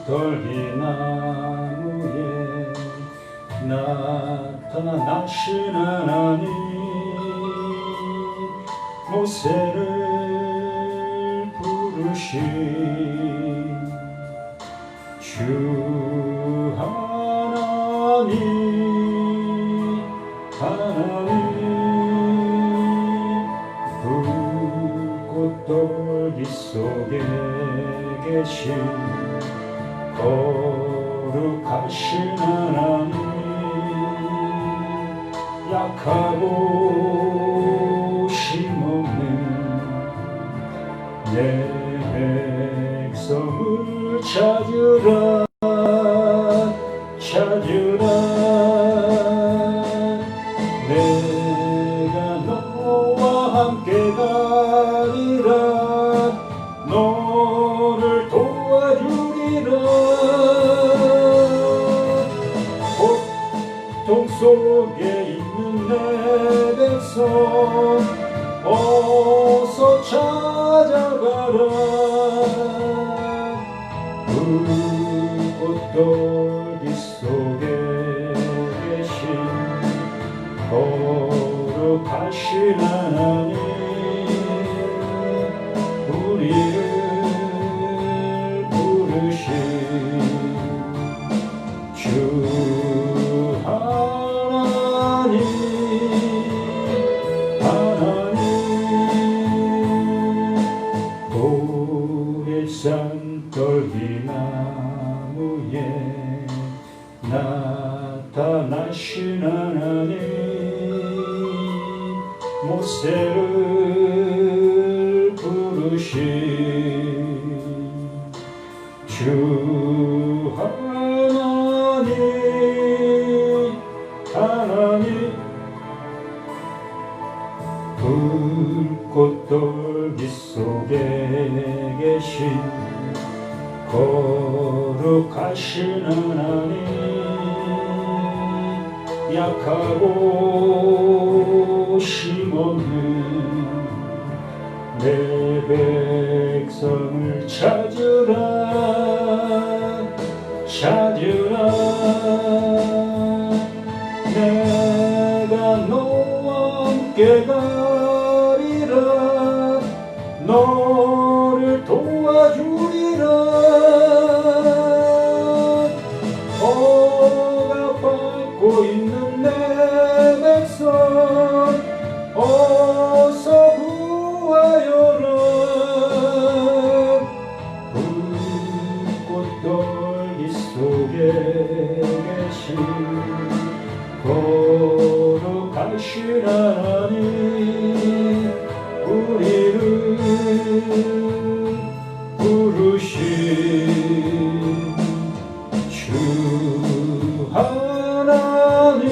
돌기나무에 나타나신 하나님, 모세를 부르신 주 하나님, 불꽃돌기 속에 계신 거룩하신 하나님, 약하고 힘없는 내 백성을 찾으라 찾으라. 내가 너와 함께 가리라, 너를 도와주리라. 고통 속에 있는 내 백성 어서 찾아가라. 불꽃돌기 속에 계신 거룩하신 하나님, 우리를 부르신 주 하나님, 고래산 돌기나무에 나타나신 하나님, 모세를 부르신 주 하나님, 불꽃돌기 속에 계신 거룩하신 하나님, 약하고 힘없는 내 백성을 찾으라 찾으라. 내가 너와 함께 가리라, 너를 도와주리라. 억압받고 있는 내 백성 어서 구하여라. 불꽃돌기 속에 계신 거룩하신 하나님, 우리를 부르신 주 하나님,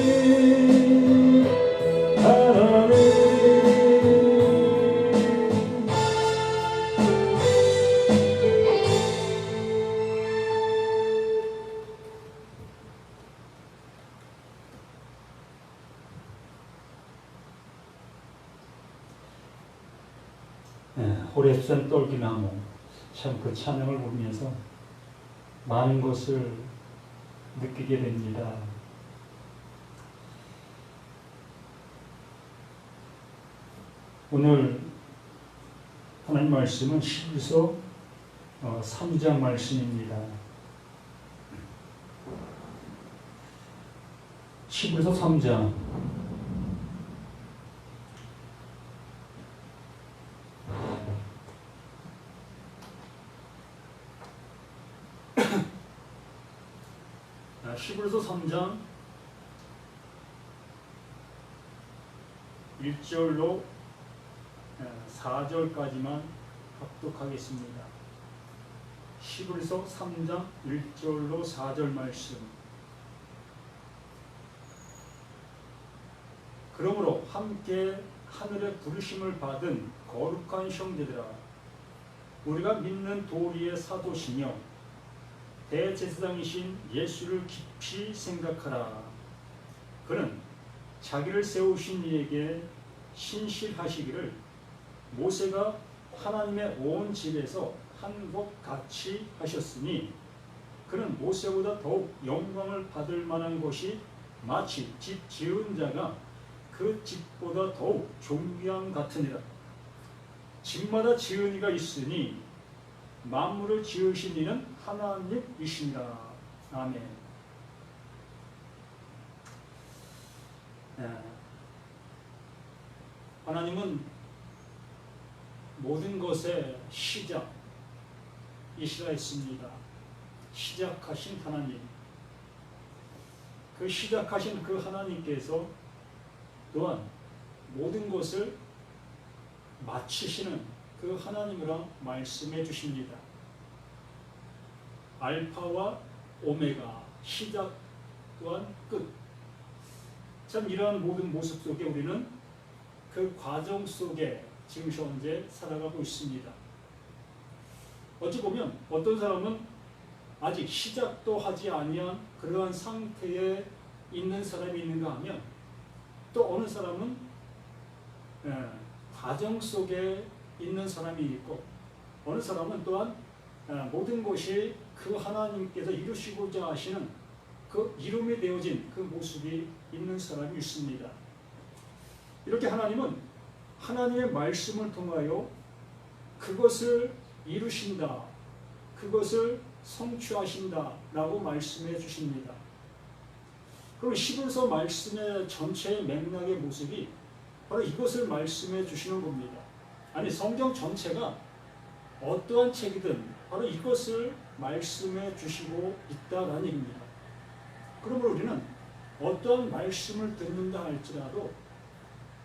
호렙산 돌기나무, 참 그 찬양을 부르면서 많은 것을 느끼게 됩니다. 오늘 하나님 말씀은 히브리서 3장 말씀입니다. 히브리서 3장 히브리서 3장 1절로 4절까지만 합독하겠습니다. 히브리서 3장 1절로 4절 말씀. 그러므로 함께 하늘의 부르심을 받은 거룩한 형제들아, 우리가 믿는 도리의 사도시며 대제사장이신 예수를 깊이 생각하라. 그는 자기를 세우신 이에게 신실하시기를 모세가 하나님의 온 집에서 한 곳 같이 하셨으니 그는 모세보다 더욱 영광을 받을 만한 것이 마치 집 지은 자가 그 집보다 더욱 존귀함 같으니라. 집마다 지은 이가 있으니 만물을 지으신 이는 하나님이시니라. 아멘. 하나님은 모든 것의 시작이시라 했습니다. 시작하신 하나님. 그 시작하신 그 하나님께서 또한 모든 것을 마치시는 그 하나님이라 말씀해 주십니다. 알파와 오메가, 시작 또한 끝. 참 이러한 모든 모습 속에 우리는 그 과정 속에 지금 현재 살아가고 있습니다. 어찌 보면 어떤 사람은 아직 시작도 하지 아니한 그러한 상태에 있는 사람이 있는가 하면, 또 어느 사람은 과정 속에 있는 사람이 있고, 어느 사람은 또한 모든 것이 그 하나님께서 이루시고자 하시는 그 이름이 되어진 그 모습이 있는 사람이 있습니다. 이렇게 하나님은 하나님의 말씀을 통하여 그것을 이루신다, 그것을 성취하신다 라고 말씀해 주십니다. 그럼 히브리서 말씀의 전체의 맥락의 모습이 바로 이것을 말씀해 주시는 겁니다. 아니, 성경 전체가 어떠한 책이든 바로 이것을 말씀해 주시고 있다라는 얘기입니다. 그러므로 우리는 어떠한 말씀을 듣는다 할지라도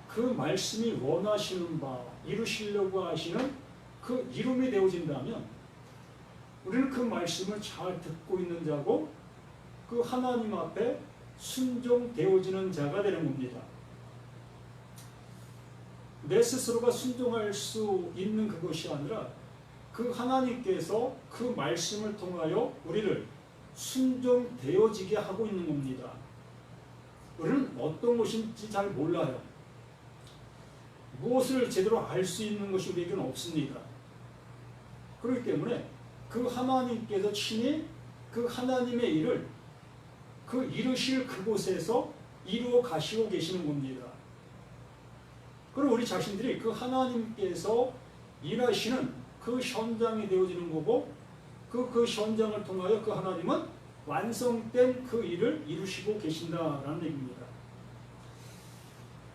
그 말씀이 원하시는 바, 이루시려고 하시는 그 이름이 되어진다면 우리는 그 말씀을 잘 듣고 있는 자고 그 하나님 앞에 순종되어지는 자가 되는 겁니다. 내 스스로가 순종할 수 있는 그것이 아니라 그 하나님께서 그 말씀을 통하여 우리를 순종되어지게 하고 있는 겁니다. 우리는 어떤 것인지 잘 몰라요. 무엇을 제대로 알 수 있는 것이 우리에게는 없습니다. 그렇기 때문에 그 하나님께서 친히 그 하나님의 일을 그 이루실 그곳에서 이루어 가시고 계시는 겁니다. 그럼 우리 자신들이 그 하나님께서 일하시는 그 현장이 되어지는 거고, 그 현장을 통하여 그 하나님은 완성된 그 일을 이루시고 계신다라는 얘기입니다.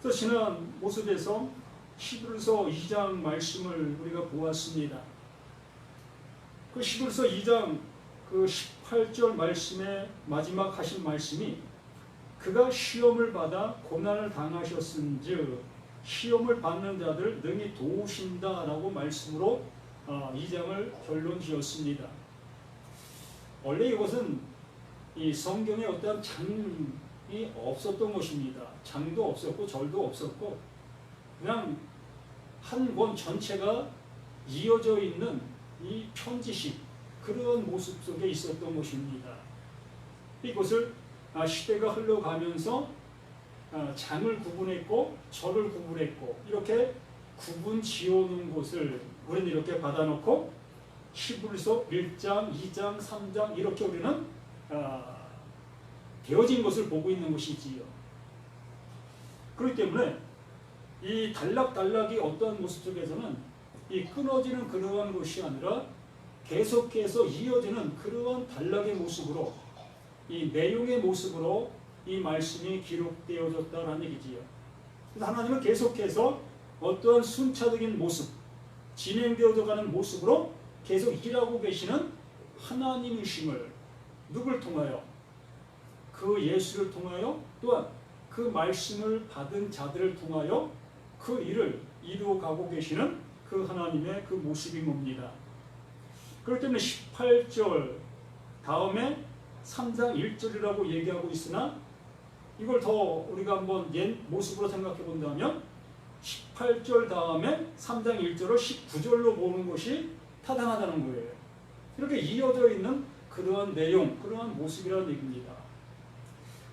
그래서 지난 모습에서 히브리서 2장 말씀을 우리가 보았습니다. 그 히브리서 2장 그 18절 말씀의 마지막 하신 말씀이 그가 시험을 받아 고난을 당하셨은즉 시험을 받는 자들 능히 도우신다라고 말씀으로 2장을 결론 지었습니다. 원래 이것은 이 성경에 어떠한 장이 없었던 것입니다. 장도 없었고 절도 없었고 그냥 한 권 전체가 이어져 있는 이 편지식, 그런 모습 속에 있었던 것입니다. 이것을 시대가 흘러가면서 장을 구분했고 절을 구분했고 이렇게 구분 지어놓은 것을 우리는 이렇게 받아놓고 히브리서 1장, 2장, 3장 이렇게 우리는 되어진 것을 보고 있는 것이지요. 그렇기 때문에 이 단락단락이 어떠한 모습 속에서는 이 끊어지는 그러한 것이 아니라 계속해서 이어지는 그러한 단락의 모습으로, 이 내용의 모습으로 이 말씀이 기록되어졌다는 얘기지요. 그래서 하나님은 계속해서 어떠한 순차적인 모습, 진행되어져 가는 모습으로 계속 일하고 계시는 하나님이심을 누굴 통하여? 그 예수를 통하여, 또한 그 말씀을 받은 자들을 통하여 그 일을 이루어가고 계시는 그 하나님의 그 모습인 겁니다. 그렇기 때문에 18절 다음에 3장 1절이라고 얘기하고 있으나 이걸 더 우리가 한번 옛 모습으로 생각해 본다면 18절 다음에 3장 1절을 19절로 보는 것이 타당하다는 거예요. 이렇게 이어져 있는 그러한 내용, 그러한 모습이라는 얘기입니다.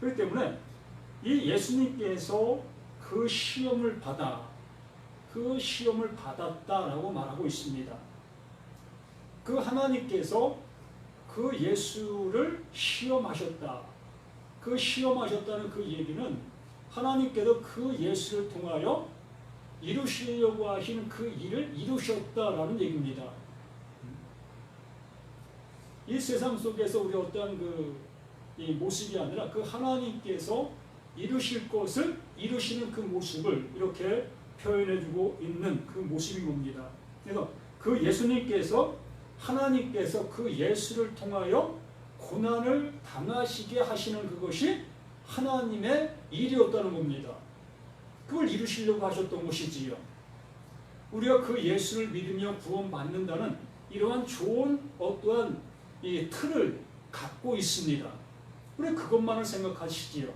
그렇기 때문에 이 예수님께서 그 시험을 받았다라고 말하고 있습니다. 그 하나님께서 그 예수를 시험하셨다. 그 시험하셨다는 그 얘기는 하나님께서 그 예수를 통하여 이루시려고 하시는 그 일을 이루셨다라는 얘기입니다. 이 세상 속에서 우리 어떠한 이 모습이 아니라 그 하나님께서 이루실 것을 이루시는 그 모습을 이렇게 표현해주고 있는 그 모습인 겁니다. 그래서 그 예수님께서 하나님께서 그 예수를 통하여 고난을 당하시게 하시는 그것이 하나님의 일이었다는 겁니다. 그걸 이루시려고 하셨던 것이지요. 우리가 그 예수를 믿으며 구원받는다는 이러한 좋은 어떠한 이 틀을 갖고 있습니다. 우리 그것만을 생각하시지요.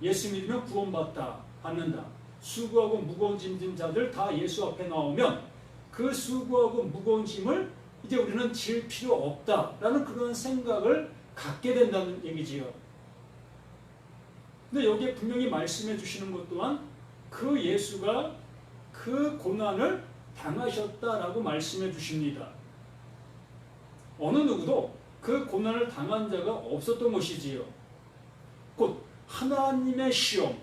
예수 믿으면 구원받다, 받는다. 수고하고 무거운 짐진 자들 다 예수 앞에 나오면 그 수고하고 무거운 짐을 이제 우리는 질 필요 없다라는 그런 생각을 갖게 된다는 얘기지요. 근데 여기에 분명히 말씀해 주시는 것 또한 그 예수가 그 고난을 당하셨다라고 말씀해 주십니다. 어느 누구도 그 고난을 당한 자가 없었던 것이지요. 곧 하나님의 시험,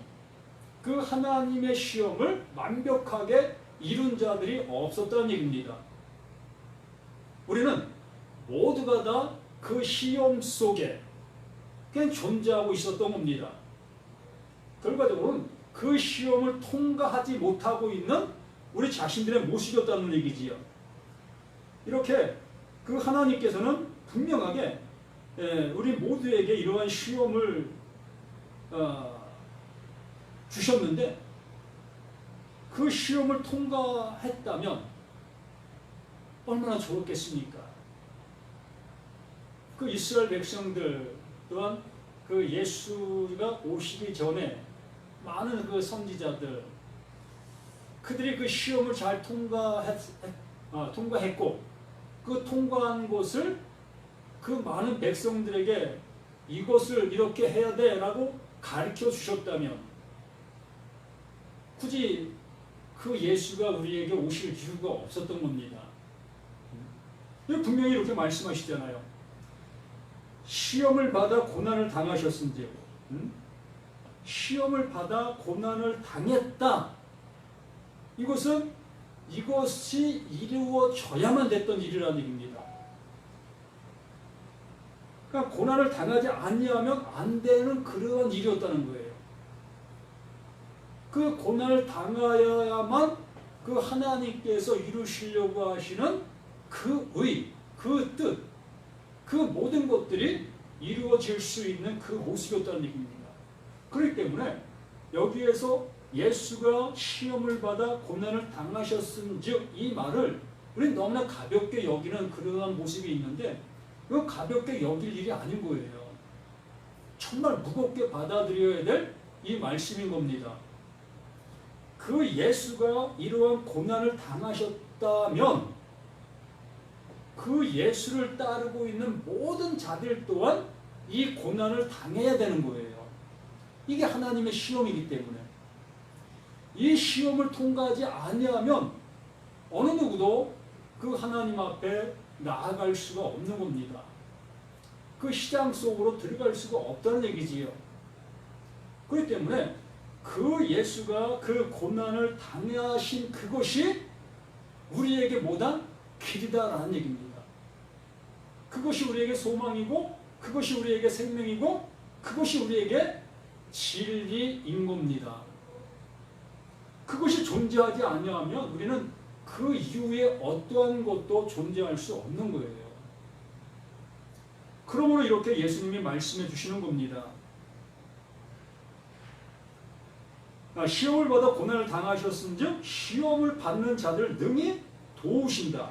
그 하나님의 시험을 완벽하게 이룬 자들이 없었다는 얘기입니다. 우리는 모두가 다 그 시험 속에 그냥 존재하고 있었던 겁니다. 결과적으로는 그 시험을 통과하지 못하고 있는 우리 자신들의 모습이었다는 얘기지요. 이렇게 그 하나님께서는 분명하게 우리 모두에게 이러한 시험을 주셨는데 그 시험을 통과했다면 얼마나 좋았겠습니까? 그 이스라엘 백성들 또한 그 예수가 오시기 전에 많은 그 선지자들 그들이 그 시험을 잘 통과했고 그 통과한 것을 그 많은 백성들에게 이것을 이렇게 해야 돼 라고 가르쳐 주셨다면 굳이 그 예수가 우리에게 오실 이유가 없었던 겁니다. 분명히 이렇게 말씀하시잖아요. 시험을 받아 고난을 당하셨은지 시험을 받아 고난을 당했다. 이것이 이루어져야만 됐던 일이라는 얘기입니다. 그러니까 고난을 당하지 않으면 안 되는 그러한 일이었다는 거예요. 그 고난을 당하여야만 그 하나님께서 이루시려고 하시는 그 의, 그 뜻, 그 모든 것들이 이루어질 수 있는 그 모습이었다는 얘기입니다. 그렇기 때문에 여기에서 예수가 시험을 받아 고난을 당하셨은즉 이 말을 우리는 너무나 가볍게 여기는 그러한 모습이 있는데 그 가볍게 여길 일이 아닌 거예요. 정말 무겁게 받아들여야 될 이 말씀인 겁니다. 그 예수가 이러한 고난을 당하셨다면 그 예수를 따르고 있는 모든 자들 또한 이 고난을 당해야 되는 거예요. 이게 하나님의 시험이기 때문에 이 시험을 통과하지 아니하면 어느 누구도 그 하나님 앞에 나아갈 수가 없는 겁니다. 그 시장 속으로 들어갈 수가 없다는 얘기지요. 그렇기 때문에 그 예수가 그 고난을 당하신 그것이 우리에게 뭐다? 길이다라는 얘기입니다. 그것이 우리에게 소망이고 그것이 우리에게 생명이고 그것이 우리에게 진리인 겁니다. 그것이 존재하지 아니하면 우리는 그 이후에 어떠한 것도 존재할 수 없는 거예요. 그러므로 이렇게 예수님이 말씀해 주시는 겁니다. 시험을 받아 고난을 당하셨은즉 시험을 받는 자들 능히 도우신다.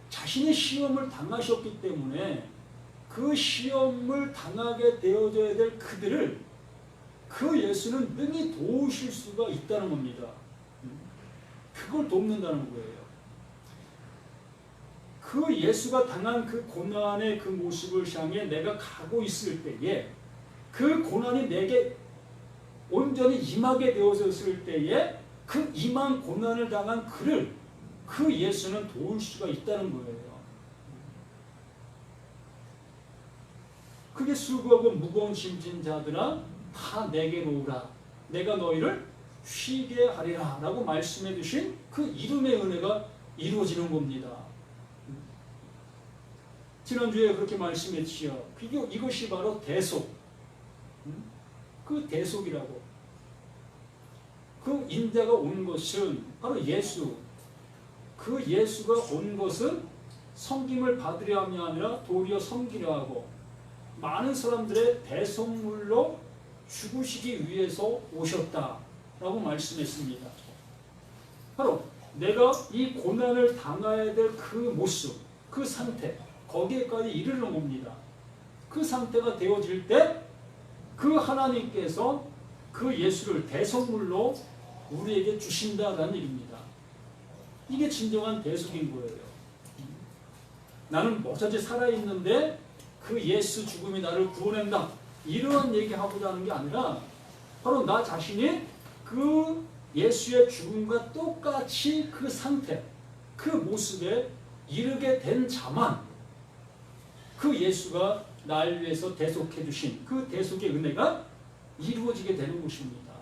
자신이 시험을 당하셨기 때문에 그 시험을 당하게 되어져야 될 그들을 그 예수는 능히 도우실 수가 있다는 겁니다. 그걸 돕는다는 거예요. 그 예수가 당한 그 고난의 그 모습을 향해 내가 가고 있을 때에 그 고난이 내게 온전히 임하게 되어졌을 때에 그 임한 고난을 당한 그를 그 예수는 도울 수가 있다는 거예요. 그게 수고하고 무거운 짐진 자들아 다 내게로 오라. 내가 너희를 쉬게 하리라 라고 말씀해 주신 그 이름의 은혜가 이루어지는 겁니다. 지난주에 그렇게 말씀했지요. 이것이 바로 대속. 그 대속이라고. 그 인자가 온 것은 바로 예수. 그 예수가 온 것은 섬김을 받으려 함이 아니라 도리어 섬기려 하고 많은 사람들의 대속물로 죽으시기 위해서 오셨다라고 말씀했습니다. 바로 내가 이 고난을 당해야 될 그 모습, 그 상태, 거기에까지 이르는 겁니다. 그 상태가 되어질 때 그 하나님께서 그 예수를 대속물로 우리에게 주신다라는 얘기입니다. 이게 진정한 대속인 거예요. 나는 어차피 살아있는데 그 예수 죽음이 나를 구원한다. 이러한 얘기하고자 하는 게 아니라 바로 나 자신이 그 예수의 죽음과 똑같이 그 상태, 그 모습에 이르게 된 자만 그 예수가 날 위해서 대속해 주신 그 대속의 은혜가 이루어지게 되는 것입니다.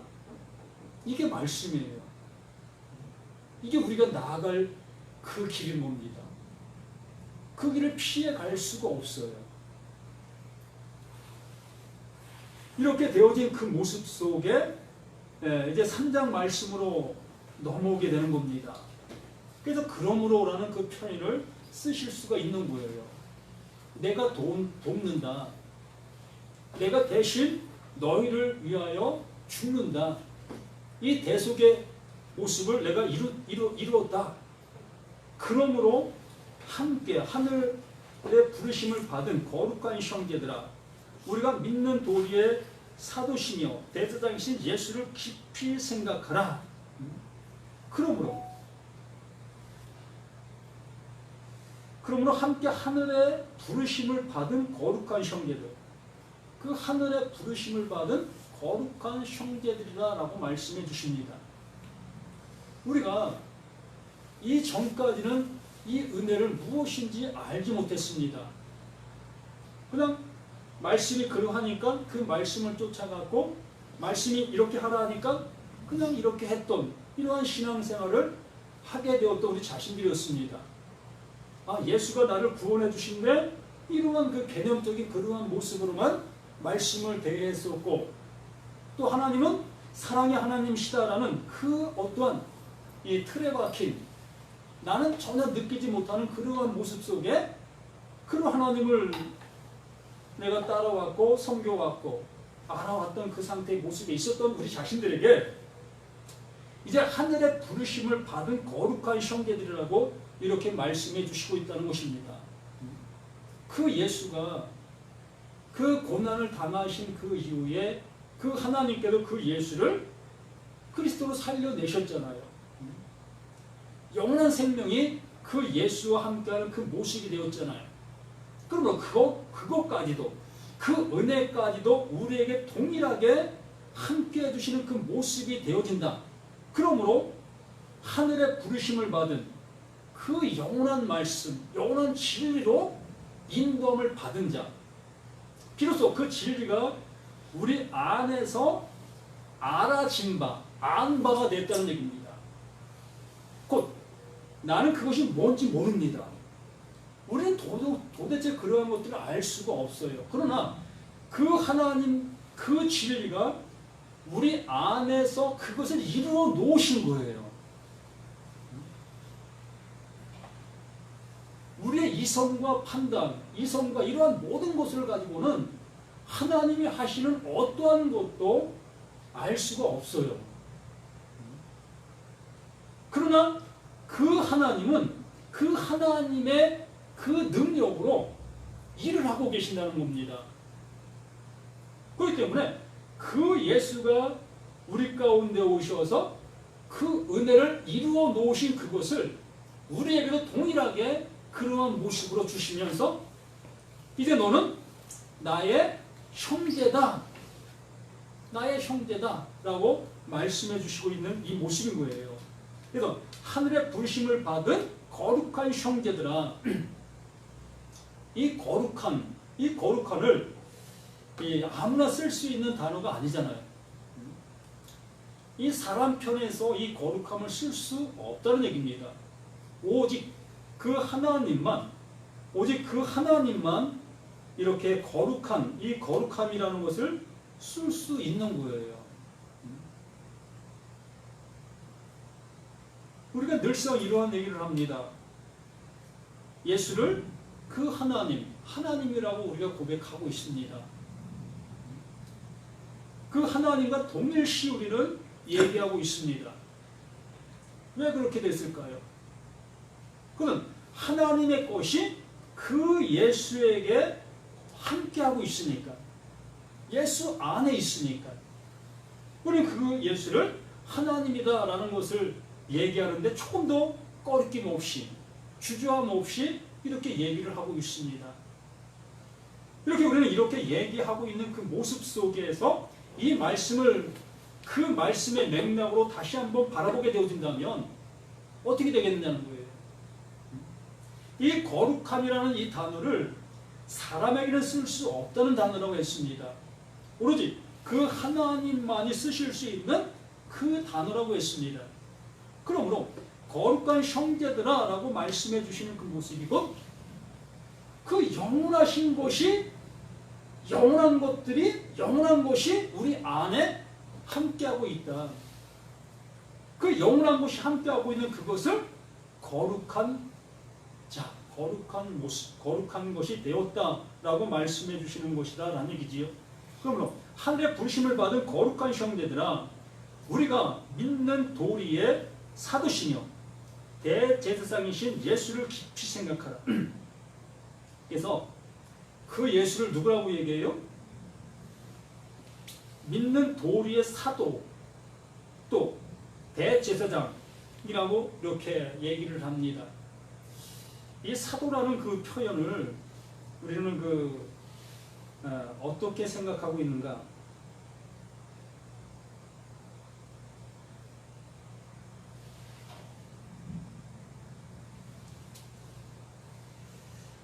이게 말씀이에요. 이게 우리가 나아갈 그 길인 겁니다. 그 길을 피해 갈 수가 없어요. 이렇게 되어진 그 모습 속에 이제 3장 말씀으로 넘어오게 되는 겁니다. 그래서 그러므로라는 그 표현을 쓰실 수가 있는 거예요. 내가 돕는다. 내가 대신 너희를 위하여 죽는다. 이 대속의 모습을 내가 이루었다. 그러므로 함께 하늘의 부르심을 받은 거룩한 형제들아, 우리가 믿는 도리의 사도시며 대제사장이신 예수를 깊이 생각하라. 그러므로 함께 하늘의 부르심을 받은 거룩한 형제들, 그 하늘의 부르심을 받은 거룩한 형제들이라고 말씀해 주십니다. 우리가 이 전까지는 이 은혜를 무엇인지 알지 못했습니다. 그냥 말씀이 그러하니까 그 말씀을 쫓아갔고 말씀이 이렇게 하라 하니까 그냥 이렇게 했던 이러한 신앙생활을 하게 되었던 우리 자신들이었습니다. 예수가 나를 구원해 주신데 이러한 그 개념적인 그러한 모습으로만 말씀을 대했었고 또 하나님은 사랑의 하나님이시다라는 그 어떠한 이 틀에 박힌 나는 전혀 느끼지 못하는 그러한 모습 속에 그런 하나님을 내가 따라왔고 섬겨왔고 알아왔던 그 상태의 모습에 있었던 우리 자신들에게 이제 하늘의 부르심을 받은 거룩한 형제들이라고 이렇게 말씀해 주시고 있다는 것입니다. 그 예수가 그 고난을 당하신 그 이후에 그 하나님께서 그 예수를 그리스도로 살려내셨잖아요. 영원한 생명이 그 예수와 함께하는 그 모습이 되었잖아요. 그러므로 그것까지도 그 은혜까지도 우리에게 동일하게 함께 해주시는 그 모습이 되어진다. 그러므로 하늘의 부르심을 받은 그 영원한 말씀, 영원한 진리로 인도함을 받은 자, 비로소 그 진리가 우리 안에서 알아진 바, 안 바가 됐다는 얘기입니다. 곧 나는 그것이 뭔지 모릅니다. 우리는 도대체 그러한 것들을 알 수가 없어요. 그러나 그 하나님, 그 진리가 우리 안에서 그것을 이루어 놓으신 거예요. 우리의 이성과 판단, 이성과 이러한 모든 것을 가지고는 하나님이 하시는 어떠한 것도 알 수가 없어요. 그러나 그 하나님은 그 하나님의 그 능력으로 일을 하고 계신다는 겁니다. 그렇기 때문에 그 예수가 우리 가운데 오셔서 그 은혜를 이루어 놓으신 그것을 우리에게도 동일하게 그러한 모습으로 주시면서 이제 너는 나의 형제다. 나의 형제다. 라고 말씀해 주시고 있는 이 모습인 거예요. 그래서 하늘의 부르심을 받은 거룩한 형제들아, 이 거룩함을 아무나 쓸 수 있는 단어가 아니잖아요. 이 사람 편에서 이 거룩함을 쓸 수 없다는 얘기입니다. 오직 그 하나님만 이렇게 거룩한 이 거룩함이라는 것을 쓸 수 있는 거예요. 우리가 늘상 이러한 얘기를 합니다. 예수를 그 하나님이라고 우리가 고백하고 있습니다. 그 하나님과 동일시 우리는 얘기하고 있습니다. 왜 그렇게 됐을까요? 그는 하나님의 것이 그 예수에게 함께하고 있으니까, 예수 안에 있으니까, 우리는 그 예수를 하나님이다라는 것을 얘기하는데 조금 더 꺼리낌 없이, 주저함 없이 이렇게 얘기를 하고 있습니다. 이렇게 우리는 이렇게 얘기하고 있는 그 모습 속에서 이 말씀을, 그 말씀의 맥락으로 다시 한번 바라보게 되어진다면 어떻게 되겠느냐는 거예요. 이 거룩함이라는 이 단어를 사람에게는 쓸 수 없다는 단어라고 했습니다. 오로지 그 하나님만이 쓰실 수 있는 그 단어라고 했습니다. 그러므로 거룩한 형제들아 라고 말씀해 주시는 그 모습이고, 그 영원하신 것이, 영원한 것이 우리 안에 함께하고 있다. 그 영원한 것이 함께하고 있는 그것을 거룩한 자, 거룩한 모습, 거룩한 것이 되었다라고 말씀해 주시는 것이다 라는 얘기지요. 그러므로 하늘의 부르심을 받은 거룩한 형제들아, 우리가 믿는 도리의 사도시며 대제사장이신 예수를 깊이 생각하라. 그래서 그 예수를 누구라고 얘기해요? 믿는 도리의 사도, 또 대제사장이라고 이렇게 얘기를 합니다. 이 사도라는 그 표현을 우리는 어떻게 생각하고 있는가?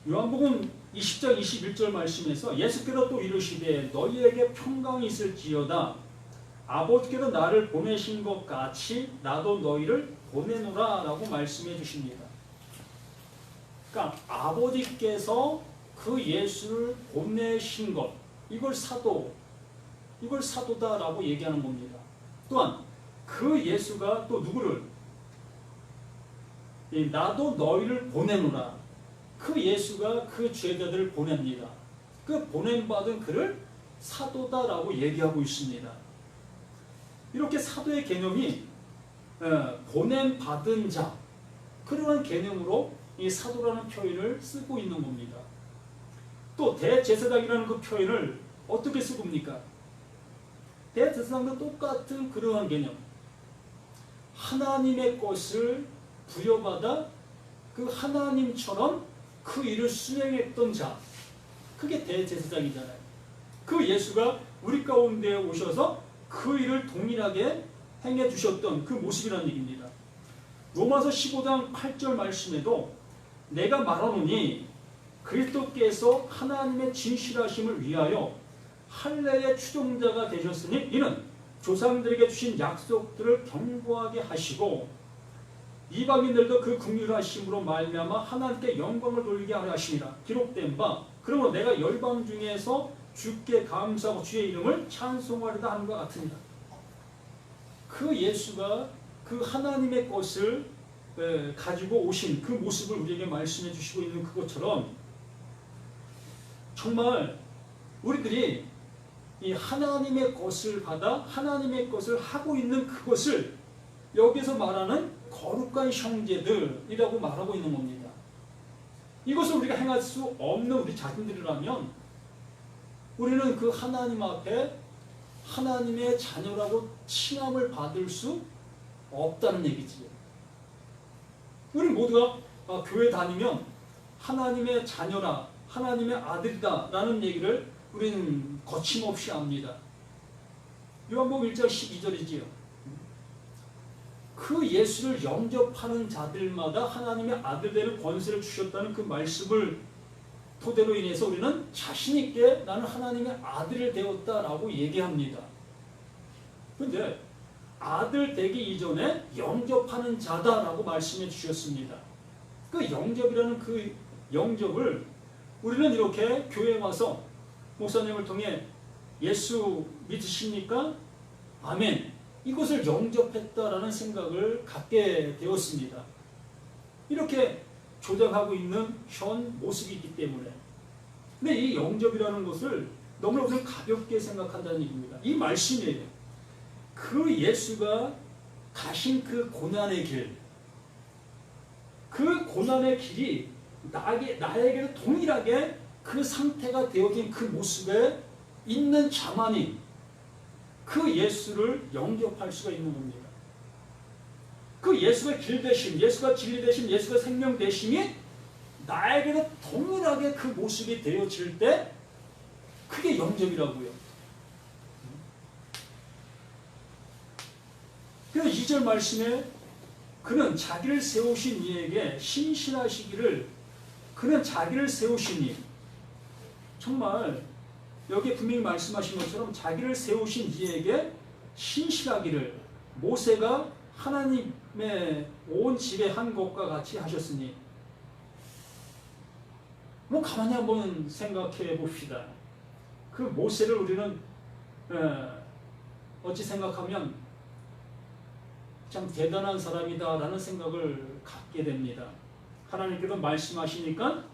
요한복음 20장 21절 말씀에서 예수께서 또 이르시되 너희에게 평강이 있을지어다. 아버지께서 나를 보내신 것 같이 나도 너희를 보내노라 라고 말씀해 주십니다. 그러니까 아버지께서 그 예수를 보내신 것, 이걸 사도다라고 얘기하는 겁니다. 또한 그 예수가 또 누구를, 나도 너희를 보내노라. 그 예수가 그 죄자들을 보냅니다. 그 보냄받은 그를 사도다라고 얘기하고 있습니다. 이렇게 사도의 개념이 보냄받은 자, 그러한 개념으로 이 사도라는 표현을 쓰고 있는 겁니다. 또 대제사장이라는 그 표현을 어떻게 쓰고입니까? 대제사장도 똑같은 그러한 개념, 하나님의 것을 부여받아 그 하나님처럼 그 일을 수행했던 자, 그게 대제사장이잖아요. 그 예수가 우리 가운데 오셔서 그 일을 동일하게 행해 주셨던 그 모습이라는 얘기입니다. 로마서 15장 8절 말씀에도 내가 말하노니 그리스도께서 하나님의 진실하심을 위하여 할례의 추종자가 되셨으니 이는 조상들에게 주신 약속들을 견고하게 하시고 이방인들도 그 긍휼하심으로 말미암아 하나님께 영광을 돌리게 하려 하심이라 기록된 바, 그러므로 내가 열방 중에서 주께 감사하고 주의 이름을 찬송하리다 하는 것 같습니다. 그 예수가 그 하나님의 것을 가지고 오신 그 모습을 우리에게 말씀해 주시고 있는 그것처럼, 정말 우리들이 이 하나님의 것을 받아 하나님의 것을 하고 있는 그것을 여기서 말하는 거룩한 형제들이라고 말하고 있는 겁니다. 이것을 우리가 행할 수 없는 우리 자신들이라면 우리는 그 하나님 앞에 하나님의 자녀라고 칭함을 받을 수 없다는 얘기지요. 우리 모두가 교회 다니면 하나님의 자녀라, 하나님의 아들이다 라는 얘기를 우리는 거침없이 합니다. 요한복음 1장 12절이지요. 그 예수를 영접하는 자들마다 하나님의 아들 되는 권세를 주셨다는 그 말씀을 토대로 인해서 우리는 자신 있게 나는 하나님의 아들이 되었다라고 얘기합니다. 그런데 아들 되기 이전에 영접하는 자다라고 말씀해 주셨습니다. 그 영접이라는 그 영접을 우리는 이렇게 교회에 와서 목사님을 통해 예수 믿으십니까? 아멘. 이것을 영접했다라는 생각을 갖게 되었습니다. 이렇게 조작하고 있는 현 모습이 있기 때문에. 근데 이 영접이라는 것을 너무나 우리는 가볍게 생각한다는 얘기입니다. 이 말씀이에요. 그 예수가 가신 그 고난의 길, 그 고난의 길이 나에게도 동일하게 그 상태가 되어진 그 모습에 있는 자만이 그 예수를 영접할 수가 있는 겁니다. 그 예수가 길 되심, 예수가 진리 되심, 예수가 생명 되심이 나에게도 동일하게 그 모습이 되어질 때 그게 영접이라고요. 그래서 2절 말씀에 그는 자기를 세우신 이에게 신실하시기를, 그는 자기를 세우시니, 정말 여기 분명히 말씀하신 것처럼 자기를 세우신 이에게 신실하기를 모세가 하나님의 온 집의 한 것과 같이 하셨으니. 뭐 가만히 한번 생각해 봅시다. 그 모세를 우리는 어찌 생각하면 참 대단한 사람이다라는 생각을 갖게 됩니다. 하나님께서 말씀하시니까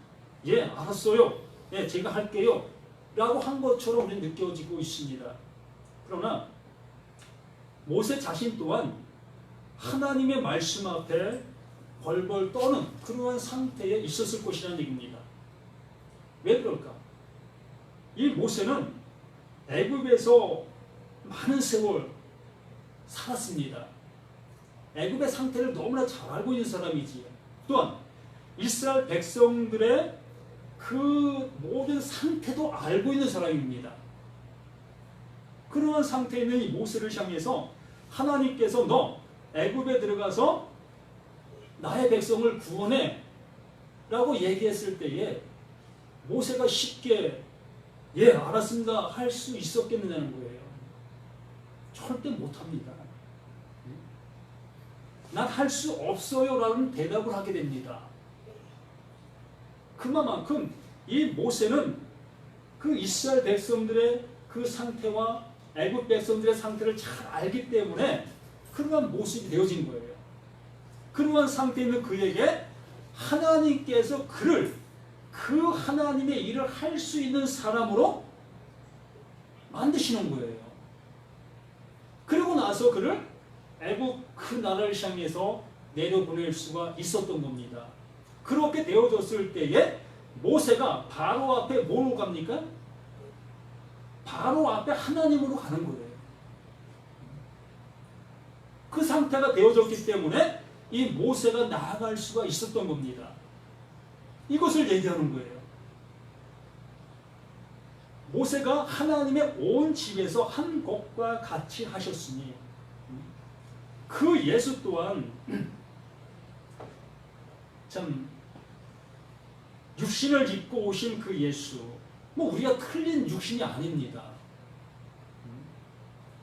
예 알았어요, 예 제가 할게요 라고 한 것처럼 우리는 느껴지고 있습니다. 그러나 모세 자신 또한 하나님의 말씀 앞에 벌벌 떠는 그러한 상태에 있었을 것이라는 얘기입니다. 왜 그럴까? 이 모세는 애굽에서 많은 세월 살았습니다. 애굽의 상태를 너무나 잘 알고 있는 사람이지. 또한 이스라엘 백성들의 그 모든 상태도 알고 있는 사람입니다. 그러한 상태에 있는 이 모세를 향해서 하나님께서 너 애굽에 들어가서 나의 백성을 구원해 라고 얘기했을 때에 모세가 쉽게 예 알았습니다 할 수 있었겠느냐는 거예요. 절대 못합니다. 난 할 수 없어요 라는 대답을 하게 됩니다. 그만큼 이 모세는 그 이스라엘 백성들의 그 상태와 애굽 백성들의 상태를 잘 알기 때문에 그러한 모습이 되어진 거예요. 그러한 상태에 있는 그에게 하나님께서 그를 그 하나님의 일을 할 수 있는 사람으로 만드시는 거예요. 그리고 나서 그를 애굽 그 나라를 향해서 내려보낼 수가 있었던 겁니다. 그렇게 되어졌을 때에 모세가 바로 앞에 뭐로 갑니까? 바로 앞에 하나님으로 가는 거예요. 그 상태가 되어졌기 때문에 이 모세가 나아갈 수가 있었던 겁니다. 이것을 얘기하는 거예요. 모세가 하나님의 온 집에서 한 것과 같이 하셨으니 그 예수 또한 참 육신을 입고 오신 그 예수, 뭐 우리가 틀린 육신이 아닙니다.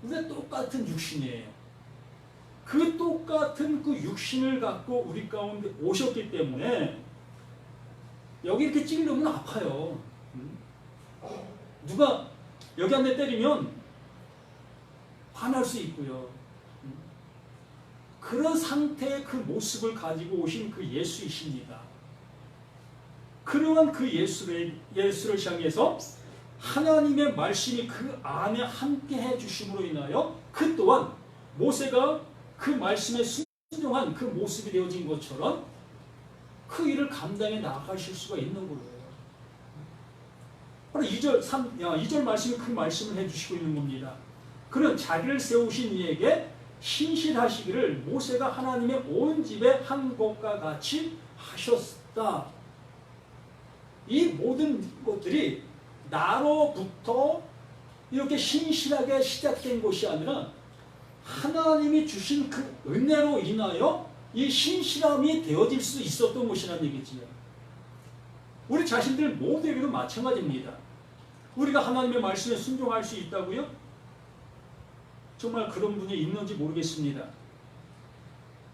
우리가 똑같은 육신이에요. 그 똑같은 그 육신을 갖고 우리 가운데 오셨기 때문에 여기 이렇게 찔르면 아파요. 누가 여기 한 대 때리면 화날 수 있고요. 그런 상태의 그 모습을 가지고 오신 그 예수이십니다. 그러한 그 예수를 향해서 하나님의 말씀이 그 안에 함께 해주심으로 인하여 그 또한 모세가 그 말씀에 순종한 그 모습이 되어진 것처럼 그 일을 감당해 나가실 수가 있는 거예요. 바로 2절 말씀이 그 말씀을 해주시고 있는 겁니다. 그는 자기를 세우신 이에게 신실하시기를 모세가 하나님의 온 집에 한 것과 같이 하셨다. 이 모든 것들이 나로부터 이렇게 신실하게 시작된 것이 아니라 하나님이 주신 그 은혜로 인하여 이 신실함이 되어질 수 있었던 것이라는 얘기지요. 우리 자신들 모두에게도 마찬가지입니다. 우리가 하나님의 말씀에 순종할 수 있다고요? 정말 그런 분이 있는지 모르겠습니다.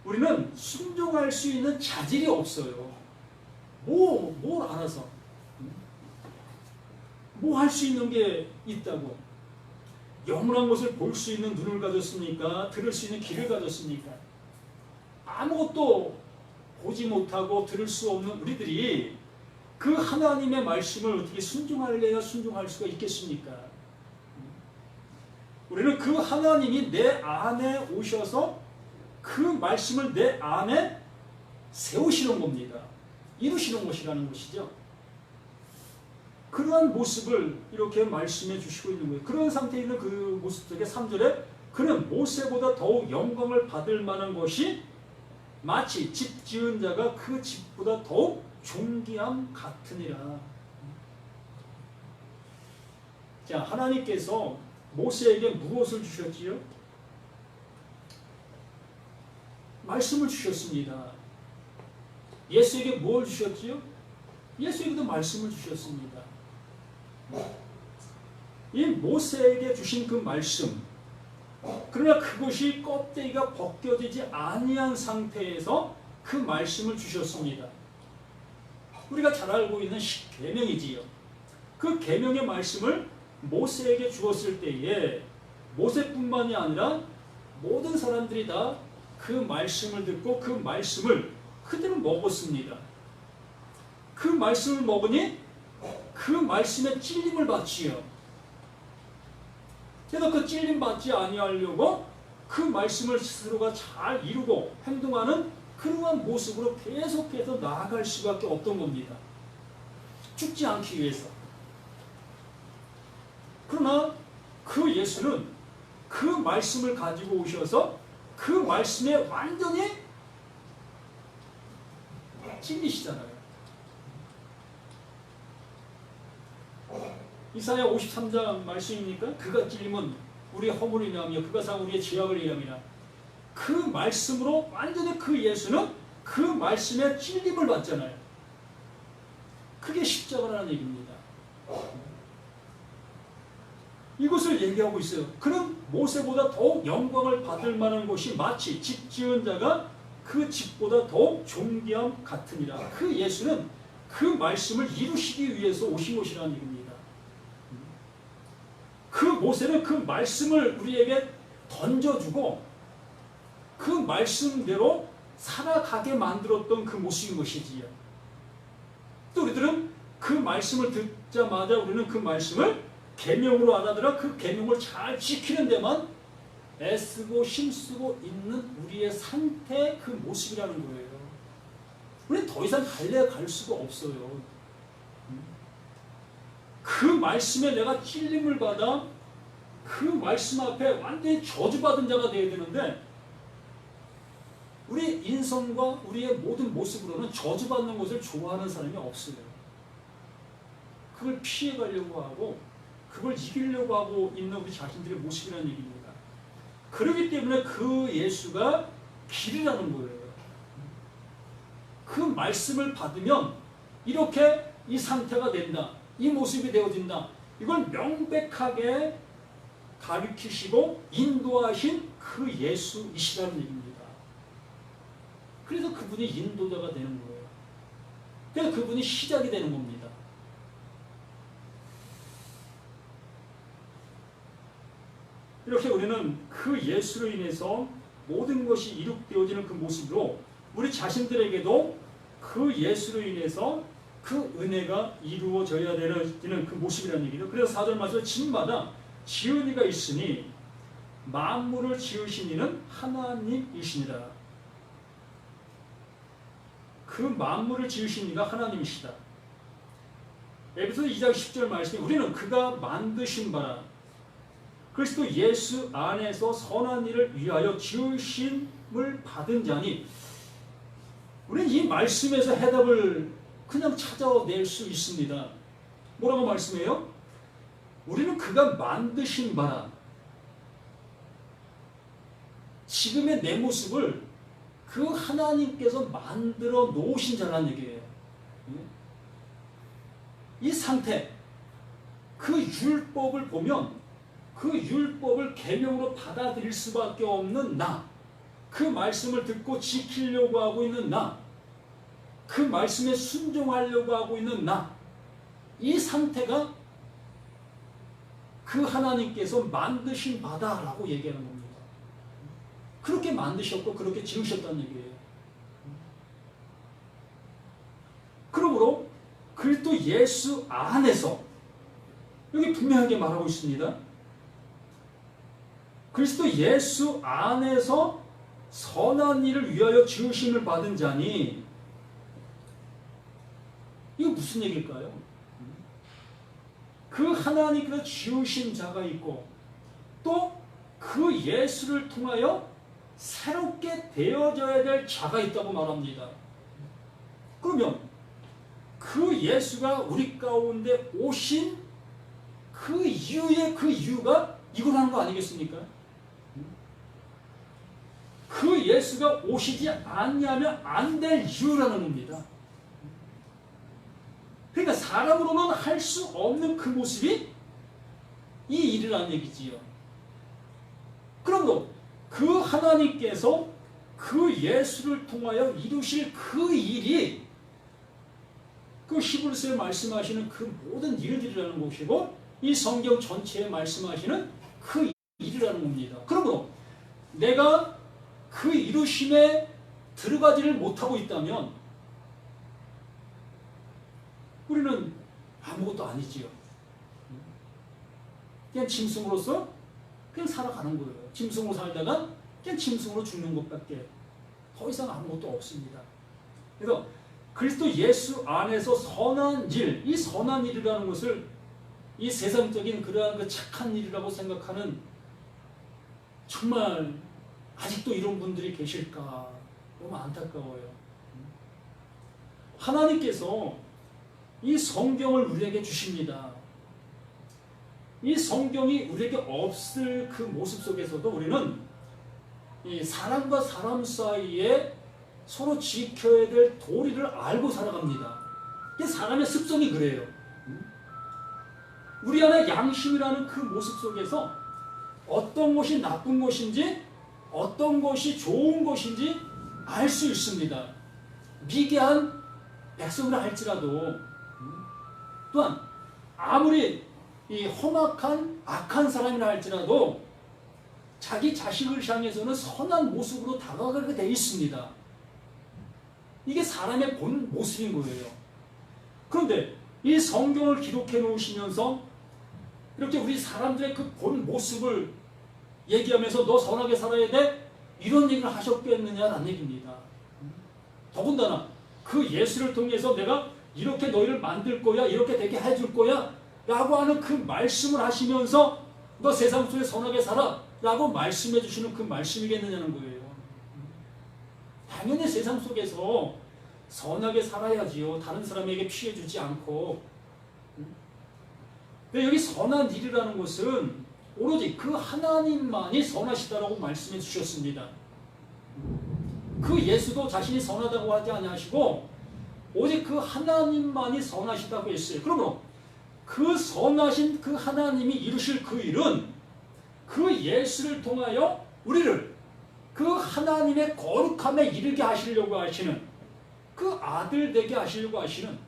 우리는 순종할 수 있는 자질이 없어요. 뭘 알아서 뭐 할 수 있는 게 있다고? 영원한 것을 볼 수 있는 눈을 가졌습니까? 들을 수 있는 귀를 가졌습니까? 아무것도 보지 못하고 들을 수 없는 우리들이 그 하나님의 말씀을 어떻게 순종할래야 순종할 수가 있겠습니까? 우리는 그 하나님이 내 안에 오셔서 그 말씀을 내 안에 세우시는 겁니다. 이루시는 것이라는 것이죠. 그러한 모습을 이렇게 말씀해 주시고 있는 거예요. 그런 상태에 있는 그 모습 속에 3절에 그는 모세보다 더욱 영광을 받을 만한 것이 마치 집 지은 자가 그 집보다 더욱 존귀함 같으니라. 자, 하나님께서 모세에게 무엇을 주셨지요? 말씀을 주셨습니다. 예수에게 뭘 주셨지요? 예수에게도 말씀을 주셨습니다. 이 모세에게 주신 그 말씀, 그러나 그것이 껍데기가 벗겨지지 아니한 상태에서 그 말씀을 주셨습니다. 우리가 잘 알고 있는 계명이지요. 그 계명의 말씀을 모세에게 주었을 때에 모세뿐만이 아니라 모든 사람들이 다 그 말씀을 듣고 그 말씀을 그대로 먹었습니다. 그 말씀을 먹으니 그 말씀에 찔림을 받지요. 그래서 그 찔림 받지 아니하려고 그 말씀을 스스로가 잘 이루고 행동하는 그러한 모습으로 계속해서 나아갈 수밖에 없던 겁니다. 죽지 않기 위해서. 그러나 그 예수는 그 말씀을 가지고 오셔서 그 말씀에 완전히 찔리시잖아요. 이사야 53장 말씀입니까? 그가 찔림은 우리의 허물을 인하며 그가 상 우리의 죄악을 인하며 그 말씀으로 완전히 그 예수는 그 말씀에 찔림을 받잖아요. 그게 십자가라는 얘기입니다. 이것을 얘기하고 있어요. 그는 모세보다 더욱 영광을 받을 만한 것이 마치 집 지은 자가 그 집보다 더욱 존귀함 같으니라. 그 예수는 그 말씀을 이루시기 위해서 오신 것이라는 얘기입니다. 그 모세는 그 말씀을 우리에게 던져주고 그 말씀대로 살아가게 만들었던 그 모습인 것이지요. 또 우리들은 그 말씀을 듣자마자 우리는 그 말씀을 계명으로 알아들어 그 계명을 잘 지키는 데만 애쓰고 힘쓰고 있는 우리의 상태 그 모습이라는 거예요. 우리는 더 이상 갈래 갈 수가 없어요. 그 말씀에 내가 찔림을 받아 그 말씀 앞에 완전히 저주받은 자가 되어야 되는데 우리 인성과 우리의 모든 모습으로는 저주받는 것을 좋아하는 사람이 없어요. 그걸 피해가려고 하고 그걸 이기려고 하고 있는 우리 자신들의 모습이라는 얘기입니다. 그렇기 때문에 그 예수가 길이라는 거예요. 그 말씀을 받으면 이렇게 이 상태가 된다. 이 모습이 되어진다. 이걸 명백하게 가르치시고 인도하신 그 예수이시라는 얘기입니다. 그래서 그분이 인도자가 되는 거예요. 그래서 그분이 시작이 되는 겁니다. 이렇게 우리는 그 예수로 인해서 모든 것이 이룩되어지는 그 모습으로 우리 자신들에게도 그 예수로 인해서 그 은혜가 이루어져야 되는 그 모습이라는 얘기죠. 그래서 4절 말씀 집마다 지은 이가 있으니 만물을 지으신 이는 하나님이시니라. 그 만물을 지으신 이가 하나님이시다. 에베소서 2장 10절 말씀에 우리는 그가 만드신 바라 그리스도 예수 안에서 선한 일을 위하여 지으심을 받은 자니 우리는 이 말씀에서 해답을 그냥 찾아낼 수 있습니다. 뭐라고 말씀해요? 우리는 그가 만드신 바라 지금의 내 모습을 그 하나님께서 만들어 놓으신 자라는 얘기예요. 이 상태, 그 율법을 보면 그 율법을 계명으로 받아들일 수밖에 없는 나, 그 말씀을 듣고 지키려고 하고 있는 나, 그 말씀에 순종하려고 하고 있는 나, 이 상태가 그 하나님께서 만드신 바다라고 얘기하는 겁니다. 그렇게 만드셨고 그렇게 지으셨다는 얘기예요. 그러므로 그리스도 예수 안에서, 여기 분명하게 말하고 있습니다. 그리스도 예수 안에서 선한 일을 위하여 지으심을 받은 자니, 이거 무슨 얘기일까요? 그 하나님께서 지으신 자가 있고 또 그 예수를 통하여 새롭게 되어져야 될 자가 있다고 말합니다. 그러면 그 예수가 우리 가운데 오신 그 이유의 그 이유가 이거라는 거 아니겠습니까? 그 예수가 오시지 않냐면 안 될 이유라는 겁니다. 그러니까 사람으로는 할 수 없는 그 모습이 이 일이라는 얘기지요. 그러므로 그 하나님께서 그 예수를 통하여 이루실 그 일이 그 히브리서에 말씀하시는 그 모든 일들이라는 것이고 이 성경 전체에 말씀하시는 그 일이라는 겁니다. 그러므로 내가 그 이루심에 들어가지를 못하고 있다면 우리는 아무것도 아니지요. 그냥 짐승으로서 그냥 살아가는 거예요. 짐승으로 살다가 그냥 짐승으로 죽는 것밖에 더 이상 아무것도 없습니다. 그래서 그리스도 예수 안에서 선한 일, 이 선한 일이라는 것을 이 세상적인 그러한 그 착한 일이라고 생각하는, 정말 아직도 이런 분들이 계실까 너무 안타까워요. 하나님께서 이 성경을 우리에게 주십니다. 이 성경이 우리에게 없을 그 모습 속에서도 우리는 이 사람과 사람 사이에 서로 지켜야 될 도리를 알고 살아갑니다. 이게 사람의 습성이 그래요. 우리 안에 양심이라는 그 모습 속에서 어떤 것이 나쁜 것인지 어떤 것이 좋은 것인지 알 수 있습니다. 미개한 백성이라 할지라도, 또한 아무리 이 험악한 악한 사람이라 할지라도 자기 자식을 향해서는 선한 모습으로 다가가게 되어 있습니다. 이게 사람의 본 모습인 거예요. 그런데 이 성경을 기록해 놓으시면서 이렇게 우리 사람들의 그 본 모습을 얘기하면서 너 선하게 살아야 돼? 이런 얘기를 하셨겠느냐라는 얘기입니다. 더군다나 그 예수를 통해서 내가 이렇게 너희를 만들 거야, 이렇게 되게 해줄 거야 라고 하는 그 말씀을 하시면서 너 세상 속에 선하게 살아 라고 말씀해 주시는 그 말씀이겠느냐는 거예요. 당연히 세상 속에서 선하게 살아야지요. 다른 사람에게 피해 주지 않고. 근데 여기 선한 일이라는 것은 오로지 그 하나님만이 선하시다라고 말씀해 주셨습니다. 그 예수도 자신이 선하다고 하지 아니하시고 오직 그 하나님만이 선하시다고 했어요. 그러므로 그 선하신 그 하나님이 이루실 그 일은 그 예수를 통하여 우리를 그 하나님의 거룩함에 이르게 하시려고 하시는, 그 아들 되게 하시려고 하시는,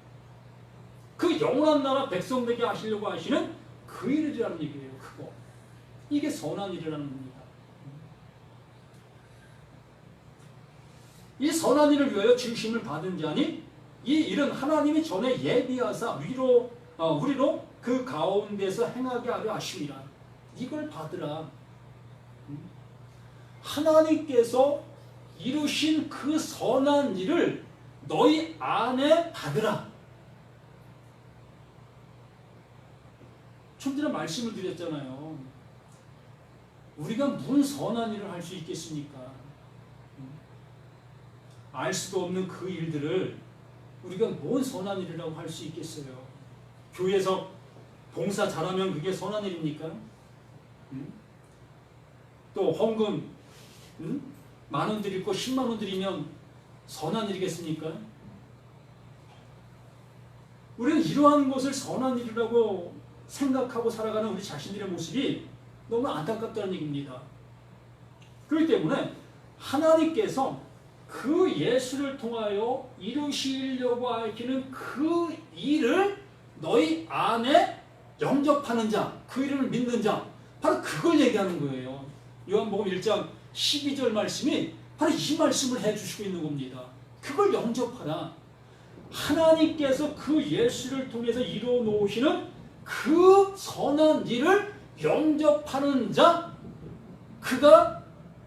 그 영원한 나라 백성 되게 하시려고 하시는 그 일이라는 얘기예요. 그거. 이게 선한 일이라는 겁니다. 이 선한 일을 위하여 지으심을 받은 자니 이 일은 하나님이 전에 예비하사 우리로 그 가운데서 행하게 하려 하심이라. 이걸 받으라. 하나님께서 이루신 그 선한 일을 너희 안에 받으라. 좀 전에 말씀을 드렸잖아요. 우리가 무슨 선한 일을 할 수 있겠습니까? 알 수도 없는 그 일들을 우리가 뭔 선한 일이라고 할 수 있겠어요? 교회에서 봉사 잘하면 그게 선한 일입니까? 또 헌금 10,000원 드리고 10만 원 드리면 선한 일이겠습니까? 우리는 이러한 것을 선한 일이라고 생각하고 살아가는 우리 자신들의 모습이 너무 안타깝다는 얘기입니다. 그렇기 때문에 하나님께서 그 예수를 통하여 이루시려고 하시는 그 일을 너희 안에 영접하는 자, 그 이름을 믿는 자, 바로 그걸 얘기하는 거예요. 요한복음 1장 12절 말씀이 바로 이 말씀을 해주시고 있는 겁니다. 그걸 영접하라. 하나님께서 그 예수를 통해서 이루어 놓으시는 그 선한 일을 영접하는 자, 그가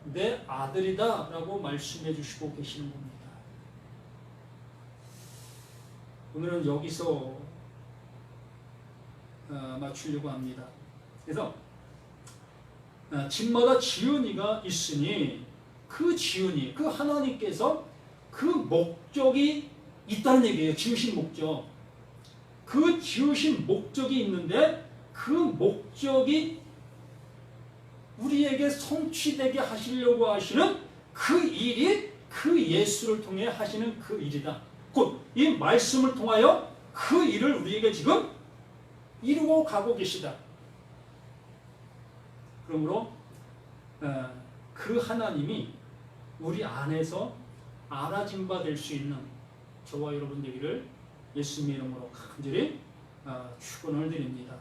내 아들이다 라고 말씀해 주시고 계시는 겁니다. 오늘은 여기서 맞추려고 합니다. 그래서 집마다 지은이가 있으니 그 지은이, 그 하나님께서 그 목적이 있다는 얘기예요. 지으신 목적. 그 지으신 목적이 있는데 그 목적이 우리에게 성취되게 하시려고 하시는 그 일이 그 예수를 통해 하시는 그 일이다. 곧 이 말씀을 통하여 그 일을 우리에게 지금 이루어 가고 계시다. 그러므로 그 하나님이 우리 안에서 알아진 바 될 수 있는 저와 여러분 되기를 예수님의 이름으로 간절히 축원을 드립니다.